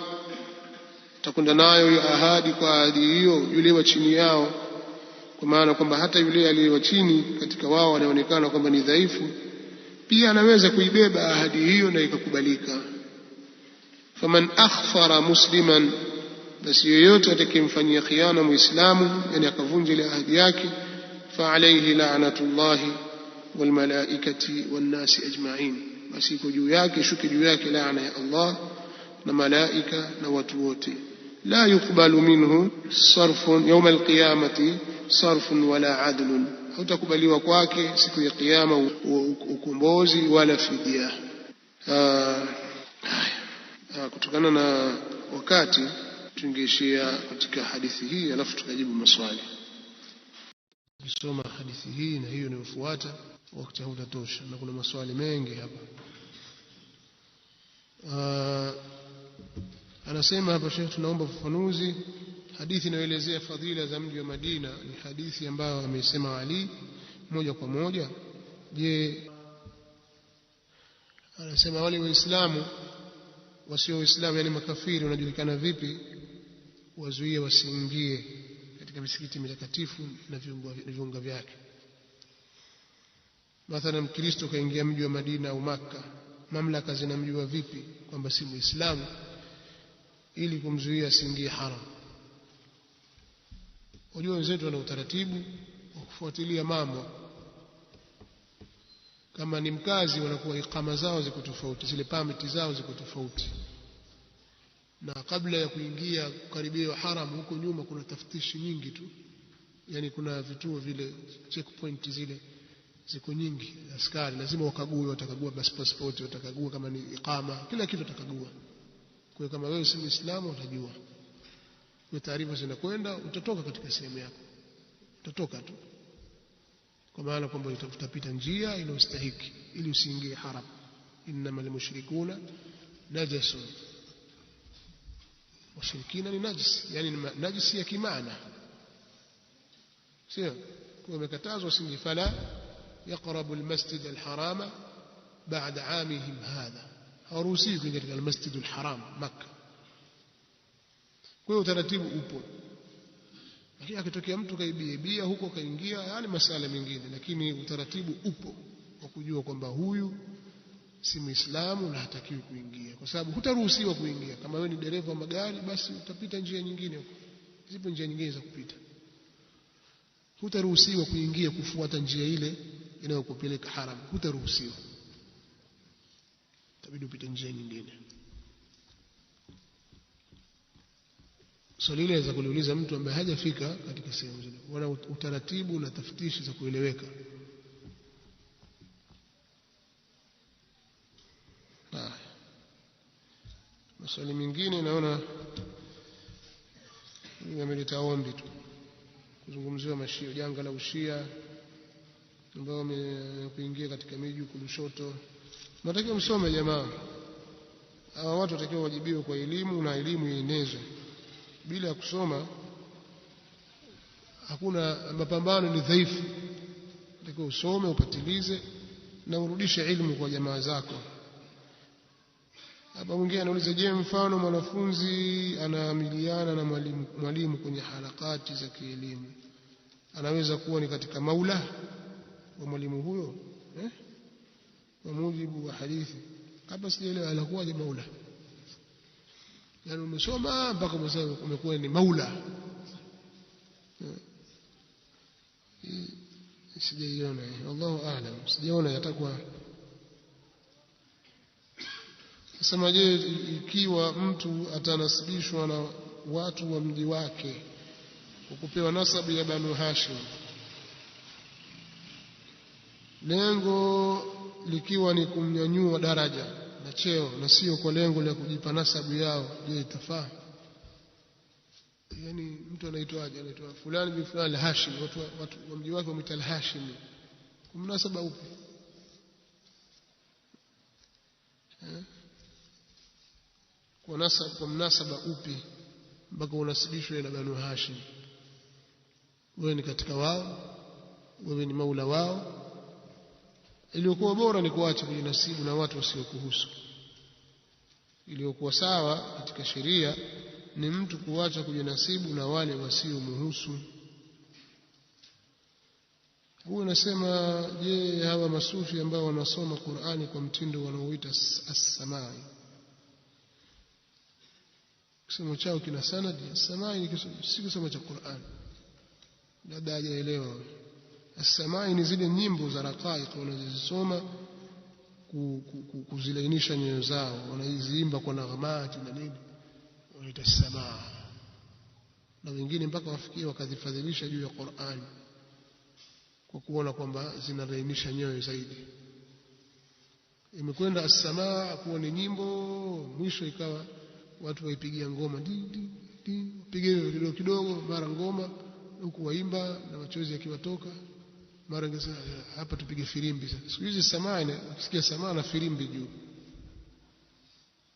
atakwenda nayo hiyo ahadi, kwa ahadi hiyo yule wa chini yao, kwa maana kwamba hata yule aliye chini katika wao anaonekana kwamba ni dhaifu, pia anaweza kuibeba ahadi hiyo na ikakubalika. Faman akhfara musliman, basi yoyote atakayemfanyia khiana muislamu, yani akavunja ile ahadi yake, fa alayhi la'natullahi wal malaikati wan nasi ajma'in, basi iko juu yake, shuke juu yake laana ya Allah na malaika na watu wote. La yuqbalu minhu sarfun yawm alqiyamati sarfun wala adlun, hautakubaliwa kwake siku ya kiyama ukombozi wala fidia. Kutokana na wakati tungeishia katika hadithi hii, alafu tukajibu maswali. Tukisoma hadithi hii na hiyo inayofuata, wakati hautatosha na kuna maswali mengi hapa. Anasema hapa Sheikh, tunaomba ufafanuzi. Hadithi inayoelezea fadhila za mji wa Madina ni hadithi ambayo amesema Ali moja kwa moja. Je, anasema wale waislamu wasio waislamu, yani makafiri, wanajulikana vipi wazuie wasiingie katika misikiti mitakatifu na viunga vyake? Mathalan, Mkristo kaingia mji wa Madina au Makka, mamlaka zinamjua vipi kwamba si muislamu ili kumzuia asiingie haram? Wajua wenzetu wana utaratibu wa kufuatilia mambo. Kama ni mkazi, wanakuwa ikama zao ziko tofauti, zile permit zao ziko tofauti, na kabla ya kuingia kukaribia haram, huko nyuma kuna taftishi nyingi tu, yani kuna vituo vile checkpoint zile ziko nyingi, askari lazima wakague, watakagua basi passport, watakagua kama ni ikama, kila kitu watakagua. Kwa hiyo kama wewe si Muislamu utajua, kwa taarifa zinakwenda, utatoka katika sehemu yako, utatoka tu, kwa maana kwamba utapita njia inayostahiki ili usiingie haram. Innamal mushrikuna najasun, washirikina ni najisi, yani najisi ya kimaana, sio kwa umekatazwa usingie. Fala yaqrabu almasjid alharama ba'da 'amihim hadha, haruhusiwi kuingia katika almasjid alharam Makkah. Kwa hiyo utaratibu upo, lakini akitokea mtu kaibia huko kaingia, yani masala mengine, lakini utaratibu upo wa kujua kwamba huyu si Muislamu na hatakiwi kuingia, kwa sababu hutaruhusiwa kuingia. Kama wewe ni dereva wa magari, basi utapita njia nyingine huko, zipo njia nyingine za kupita, hutaruhusiwa kuingia kufuata njia ile inayokupeleka haram, hutaruhusiwa, itabidi upite njia nyingine. Swali lile za kuuliza mtu ambaye hajafika katika sehemu zile, wana utaratibu na taftishi za kueleweka. Maswali mengine naona yameleta ombi tu, kuzungumziwa mashia, janga la ushia ambao wamekuingia katika miji huko Lushoto. Natakiwa msome jamaa, hawa watu watakiwa wajibiwe kwa elimu na elimu ienezwe. Bila ya kusoma hakuna, mapambano ni dhaifu. Natakiwa usome, upatilize na urudishe elimu kwa jamaa zako. Hapa mwingine anauliza, je, mfano mwanafunzi anaamiliana na mwalimu kwenye harakati za kielimu, anaweza kuwa ni katika maula wa mwalimu huyo? Kwa mujibu wa hadithi hapa sijaelewa anakuwaje maula. Yani umesoma mpaka umekuwa ni maula, sijaiona, Allahu aalam, sijaona yatakuwa. Sasa je, ikiwa mtu atanasibishwa na watu wa mji wake kwa kupewa nasabu ya Banu Hashim, lengo likiwa ni kumnyanyua daraja na cheo na sio kwa lengo la kujipa nasabu yao, je, itafaa? Yani mtu anaitwaje? Anaitwa fulani bin fulani al-Hashim, watu wa mji wake wamita al-Hashim, kwa mnasaba upi? Kwa mnasaba upi mpaka unasibishwe na Banu Hashim? Wewe ni katika wao, wewe ni maula wao. Iliyokuwa bora ni kuacha kujinasibu na watu wasiokuhusu. Iliyokuwa sawa katika sheria ni mtu kuacha kujinasibu na wale wasiomhusu. Huyu nasema, je, hawa masufi ambao wanasoma Qur'ani kwa mtindo wanaoita as-samai, kisomo chao kina sanadi? As-samai si kisomo cha Qur'ani, labda hajaelewa. As-samai ni zile nyimbo za raqaiq wanazisoma kuzilainisha nyoyo zao, wanaziimba kwa naghamati na nini, wanaita as-samaa. Na wengine mpaka wafikie wakazifadhilisha juu ya Qur'ani kwa kuona kwamba zinalainisha nyoyo zaidi. Imekwenda as-samaa kuwa ni nyimbo, mwisho ikawa watu waipigia ngoma, pige kidogo kidogo, mara ngoma huku waimba na machozi yakiwatoka, mara ngeza hapa tupige firimbi. Sasa siku hizi samaa, ukisikia samaa na firimbi juu.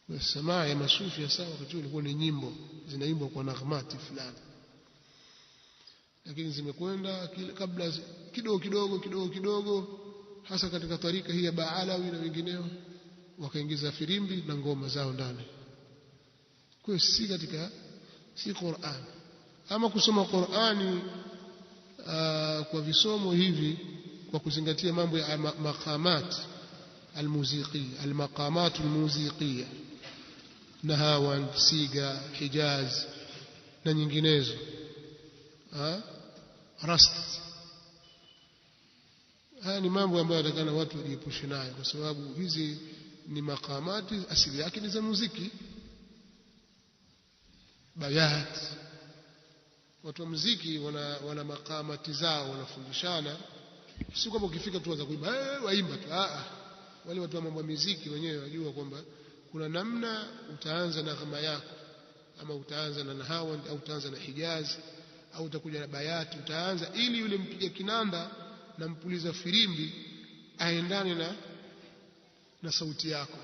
Kwa samaa ya masufi ya sawa wakati ilikuwa ni nyimbo zinaimbwa kwa naghamati fulani, lakini zimekwenda kabla kidogo kidogo, hasa katika tarika hii ya Baalawi na wengineo, wakaingiza firimbi na ngoma zao ndani. Kwa hiyo si Qur'an. Ama kusoma Qur'ani kwa visomo hivi kwa kuzingatia mambo ya maqamat al-muziqiyya, al-maqamat al-muziqiyya, Nahawand, Siga, Hijaz na nyinginezo, Rast. Haya ni mambo ambayo yatakana watu wajiepushe nayo, kwa sababu hizi ni maqamati asili yake ni za muziki. Bayat, watu wa muziki wana makamati zao, wanafundishana. Si kwamba ukifika tu anza kuimba waimba tu. Wale watu wa mambo ya muziki wenyewe wajua kwamba kuna namna utaanza na ghama yako, ama utaanza na Nahawand au utaanza na Hijaz au utakuja na Bayat. Utaanza ili yule mpiga kinanda na mpuliza firimbi aendane na sauti yako.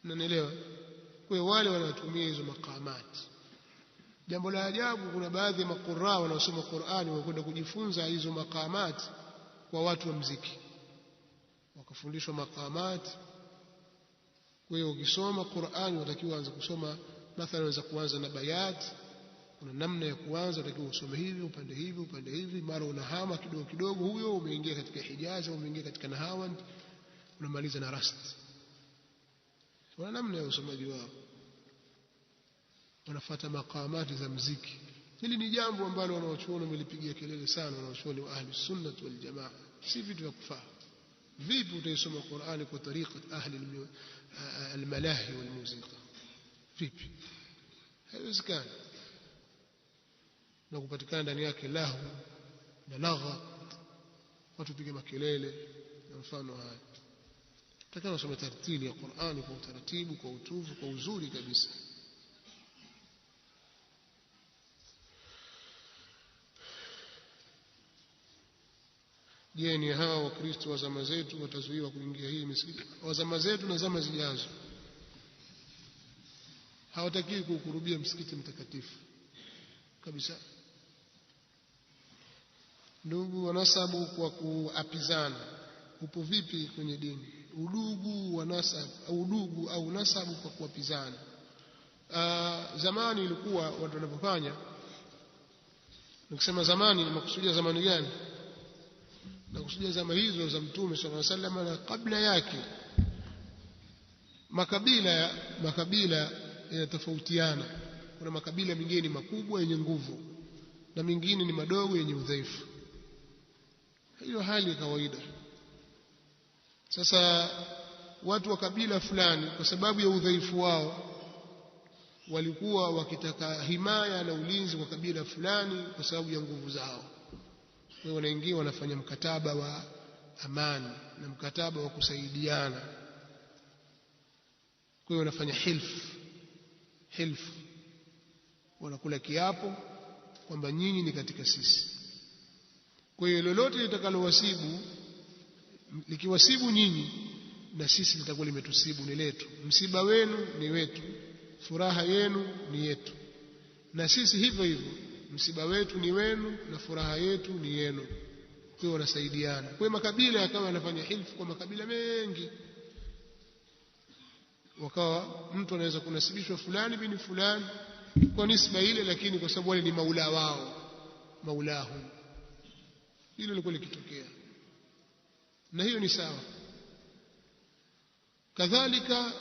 Unanielewa? Kwa wale wanatumia hizo makamati. Jambo la ajabu, kuna baadhi ya makurra wanaosoma Qur'ani wakwenda kujifunza hizo makamati kwa watu wa muziki, wakafundishwa makamati. Kwa hiyo ukisoma Qur'ani unatakiwa anza kusoma, mathalan unaweza kuanza na Bayat, kuna namna ya kuanza, unatakiwa usome hivi upande hivi, mara unahama kidogo kidogo, huyo umeingia katika Hijaz au umeingia katika Nahawand, unamaliza na Rast. Wana namna ya usomaji wao, wanafuata makamati za muziki. Hili ni jambo ambalo wanaochuoni wamelipigia kelele sana, wanaochuoni wa ahli sunnah wal jamaa. Si vitu vya kufaa. Vipi utaisoma Qur'ani kwa tariqa ahli al-malahi wal muzika? Vipi? Haiwezekani. Na kupatikana ndani yake lahu na lagha, watu pige makelele na mfano haya. Tutakao kusoma tartili ya Qur'ani kwa utaratibu, kwa utuvu, kwa uzuri kabisa. Je, ni hawa Wakristo wa zama zetu watazuiwa kuingia hii misikiti? Wa zama zetu na zama zijazo hawatakiwi kukurubia msikiti mtakatifu kabisa. Ndugu wa nasabu kwa kuapizana upo vipi kwenye dini? Udugu wa nasabu au udugu au nasabu kwa kuapizana. Zamani ilikuwa watu wanapofanya, nikisema zamani ni makusudia zamani gani? Na kusudia zama hizo za Mtume sallallahu alaihi wasallam na kabla yake. Makabila yanatofautiana. Kuna makabila mengine makubwa yenye nguvu na mengine ni madogo yenye udhaifu. hiyo hali kawaida. Sasa watu wa kabila fulani kwa sababu ya udhaifu wao walikuwa wakitaka himaya na ulinzi kwa kabila fulani kwa sababu ya nguvu zao. Kwa hiyo wanaingia wanafanya mkataba wa amani na mkataba wa kusaidiana. Kwa hiyo wanafanya hilf, wanakula kiapo kwamba nyinyi ni katika sisi. Kwa hiyo lolote litakalowasibu likiwasibu nyinyi na sisi litakuwa limetusibu, ni letu. Msiba wenu ni wetu, furaha yenu ni yetu, na sisi hivyo hivyo, msiba wetu ni wenu na furaha yetu ni yenu. Kwa hiyo wanasaidiana. Kwa hiyo makabila yakawa yanafanya hilfu kwa makabila mengi, wakawa mtu anaweza kunasibishwa fulani bin fulani kwa nisba ile, lakini kwa sababu wale ni maula wao, maulahum. Hilo lilikuwa likitokea, na hiyo ni sawa. Kadhalika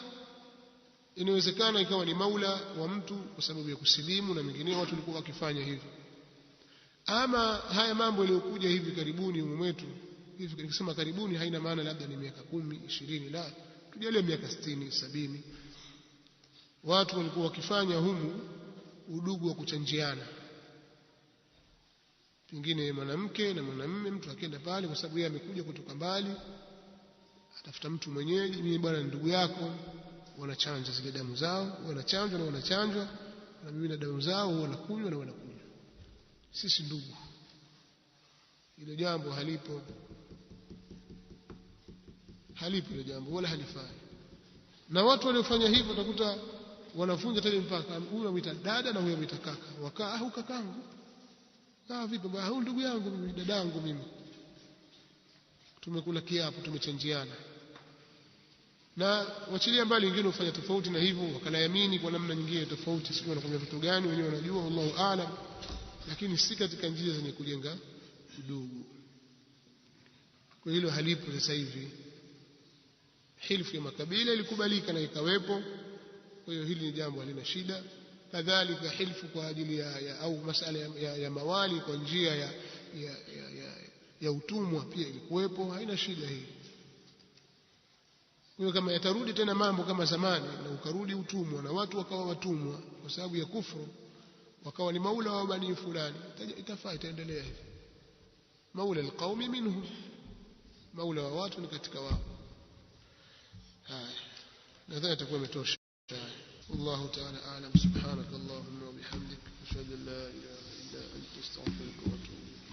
inawezekana ikawa ni maula wa mtu kwa sababu ya kusilimu, na mengineo watu walikuwa wakifanya hivyo. Ama haya mambo yaliyokuja hivi karibuni mwetu, hivi nikisema karibuni haina maana labda ni miaka 10 20, la, tujalie miaka 60 70, watu walikuwa wakifanya humu udugu wa kuchanjiana. Pengine mwanamke na mwanamume, mtu akaenda pale kwa sababu yeye amekuja kutoka mbali, atafuta mtu mwenyeji, mimi bwana ndugu yako, wanachanja zile damu zao, wanachanjwa na wanachanjwa, na mimi na damu zao wanakunywa na wanakunywa, sisi ndugu. Hilo jambo halipo hilo jambo, wala halifai. Na watu waliofanya hivyo utakuta wanavunja tena mpaka, huyu anamuita dada na huyu anamuita kaka, wakaa huyu kakangu, vipi bwana, huyu ndugu yangu mimi, dadangu mimi, tumekula kiapo, tumechanjiana. Na wachilia mbali wengine ufanya tofauti na hivyo, wakalaamini kwa namna nyingine tofauti, sio wanakwambia vitu gani, wenyewe wanajua, Allahu aalam, lakini si katika njia zenye kujenga udugu. Kwa hilo halipo sasa hivi. Hilfu ya makabila ilikubalika na ikawepo, kwa hiyo hili ni jambo halina shida. Kadhalika hilfu kwa ajili ya au masala ya mawali kwa njia ya utumwa pia ilikuwepo, haina shida hii. Kwa hiyo kama yatarudi tena mambo kama zamani na ukarudi utumwa na watu wakawa watumwa kwa sababu ya kufuru, wakawa ni maula wa bani fulani, itafaa, itaendelea hivi. Maula alqaumi minhum, maula wa watu ni katika wao. Haya, nadhani itakuwa imetosha. والله تعالى أعلم. سبحانك اللهم وبحمدك أشهد أن لا إله إلا أنت أستغفرك وأتوب إليك.